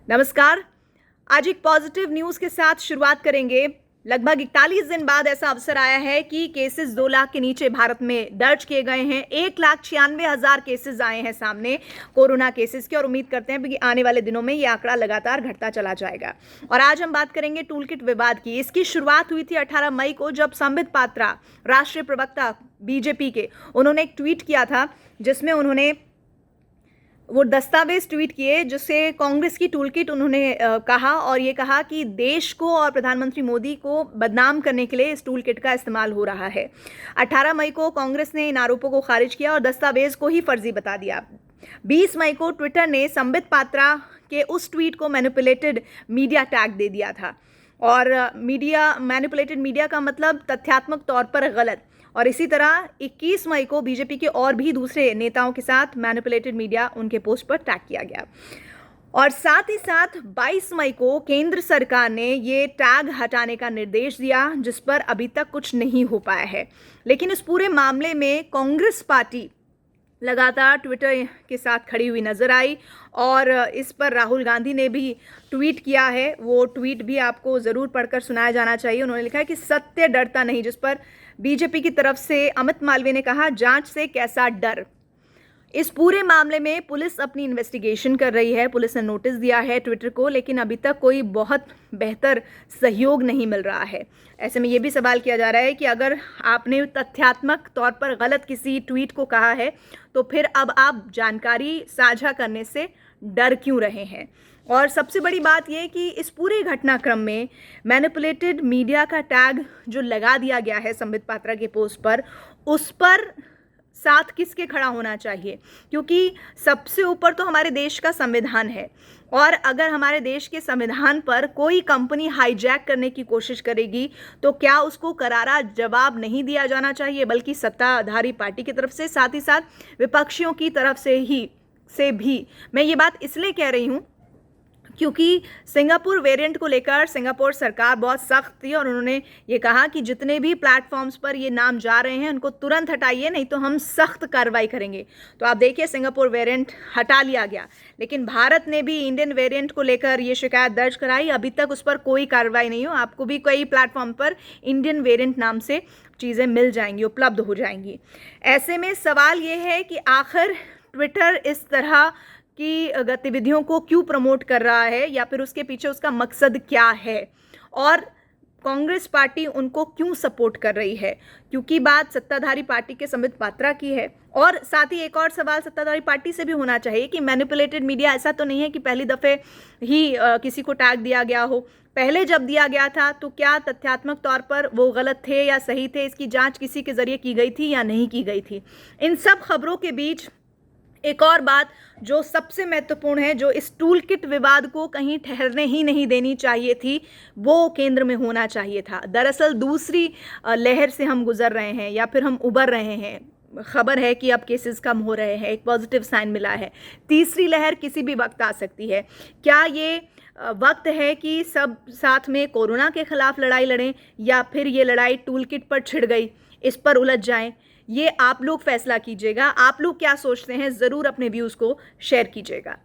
नमस्कार। आज एक पॉजिटिव न्यूज़ के साथ शुरुआत करेंगे। लगभग 41 दिन बाद ऐसा अवसर आया है कि केसेस 2 लाख के नीचे भारत में दर्ज किए गए हैं। 1,96,000 केसेस आए हैं सामने कोरोना केसेस के, और उम्मीद करते हैं कि आने वाले दिनों में ये आंकड़ा लगातार घटता चला जाएगा। और आज हम बात करेंगे टूल किट विवाद की। इसकी शुरुआत हुई थी 18 मई को, जब संबित पात्रा, राष्ट्रीय प्रवक्ता बीजेपी के, उन्होंने एक ट्वीट किया था जिसमें उन्होंने वो दस्तावेज ट्वीट किए जिससे कांग्रेस की टूल किट उन्होंने कहा, और ये कहा कि देश को और प्रधानमंत्री मोदी को बदनाम करने के लिए इस टूल किट का इस्तेमाल हो रहा है। 18 मई को कांग्रेस ने इन आरोपों को खारिज किया और दस्तावेज को ही फर्जी बता दिया। 20 मई को ट्विटर ने संबित पात्रा के उस ट्वीट को मैनिपुलेटेड मीडिया टैग दे दिया था, और मैनिपुलेटेड मीडिया का मतलब तथ्यात्मक तौर पर गलत। और इसी तरह 21 मई को बीजेपी के और भी दूसरे नेताओं के साथ मैनिपुलेटेड मीडिया उनके पोस्ट पर टैग किया गया। और साथ ही साथ 22 मई को केंद्र सरकार ने ये टैग हटाने का निर्देश दिया, जिस पर अभी तक कुछ नहीं हो पाया है। लेकिन इस पूरे मामले में कांग्रेस पार्टी लगातार ट्विटर के साथ खड़ी हुई नजर आई, और इस पर राहुल गांधी ने भी ट्वीट किया है। वो ट्वीट भी आपको ज़रूर पढ़कर सुनाया जाना चाहिए। उन्होंने लिखा है कि सत्य डरता नहीं, जिस पर बीजेपी की तरफ से अमित मालवीय ने कहा, जांच से कैसा डर। इस पूरे मामले में पुलिस अपनी इन्वेस्टिगेशन कर रही है। पुलिस ने नोटिस दिया है ट्विटर को, लेकिन अभी तक कोई बहुत बेहतर सहयोग नहीं मिल रहा है। ऐसे में ये भी सवाल किया जा रहा है कि अगर आपने तथ्यात्मक तौर पर गलत किसी ट्वीट को कहा है, तो फिर अब आप जानकारी साझा करने से डर क्यों रहे हैं। और सबसे बड़ी बात यह कि इस पूरे घटनाक्रम में मैनिपुलेटेड मीडिया का टैग जो लगा दिया गया है संबित पात्रा के पोस्ट पर, उस पर साथ किसके खड़ा होना चाहिए, क्योंकि सबसे ऊपर तो हमारे देश का संविधान है। और अगर हमारे देश के संविधान पर कोई कंपनी हाईजैक करने की कोशिश करेगी, तो क्या उसको करारा जवाब नहीं दिया जाना चाहिए, बल्कि सत्ताधारी पार्टी की तरफ से, साथ ही साथ विपक्षियों की तरफ से भी। मैं ये बात इसलिए कह रही हूँ क्योंकि सिंगापुर वेरिएंट को लेकर सिंगापुर सरकार बहुत सख्त थी, और उन्होंने ये कहा कि जितने भी प्लेटफॉर्म्स पर ये नाम जा रहे हैं उनको तुरंत हटाइए, नहीं तो हम सख्त कार्रवाई करेंगे। तो आप देखिए, सिंगापुर वेरिएंट हटा लिया गया, लेकिन भारत ने भी इंडियन वेरिएंट को लेकर ये शिकायत दर्ज कराई। अभी तक उस पर कोई कार्रवाई नहीं हो। आपको भी कई प्लेटफॉर्म पर इंडियन वेरिएंट नाम से चीज़ें मिल जाएंगी, उपलब्ध हो जाएंगी। ऐसे में सवाल ये है कि आखिर ट्विटर इस तरह की गतिविधियों को क्यों प्रमोट कर रहा है, या फिर उसके पीछे उसका मकसद क्या है, और कांग्रेस पार्टी उनको क्यों सपोर्ट कर रही है, क्योंकि बात सत्ताधारी पार्टी के संबित पात्रा की है। और साथ ही एक और सवाल सत्ताधारी पार्टी से भी होना चाहिए कि मैनिपुलेटेड मीडिया, ऐसा तो नहीं है कि पहली दफ़े ही किसी को टैग दिया गया हो। पहले जब दिया गया था तो क्या तथ्यात्मक तौर पर वो गलत थे या सही थे, इसकी जाँच किसी के ज़रिए की गई थी या नहीं की गई थी। इन सब खबरों के बीच एक और बात जो सबसे महत्वपूर्ण है, जो इस टूल किट विवाद को कहीं ठहरने ही नहीं देनी चाहिए थी, वो केंद्र में होना चाहिए था। दरअसल दूसरी लहर से हम गुजर रहे हैं, या फिर हम उबर रहे हैं। खबर है कि अब केसेस कम हो रहे हैं, एक पॉजिटिव साइन मिला है। तीसरी लहर किसी भी वक्त आ सकती है। क्या ये वक्त है कि सब साथ में कोरोना के खिलाफ लड़ाई लड़ें, या फिर ये लड़ाई टूल किट पर छिड़ गई, इस पर उलझ जाएं? ये आप लोग फैसला कीजिएगा। आप लोग क्या सोचते हैं, ज़रूर अपने व्यूज़ को शेयर कीजिएगा।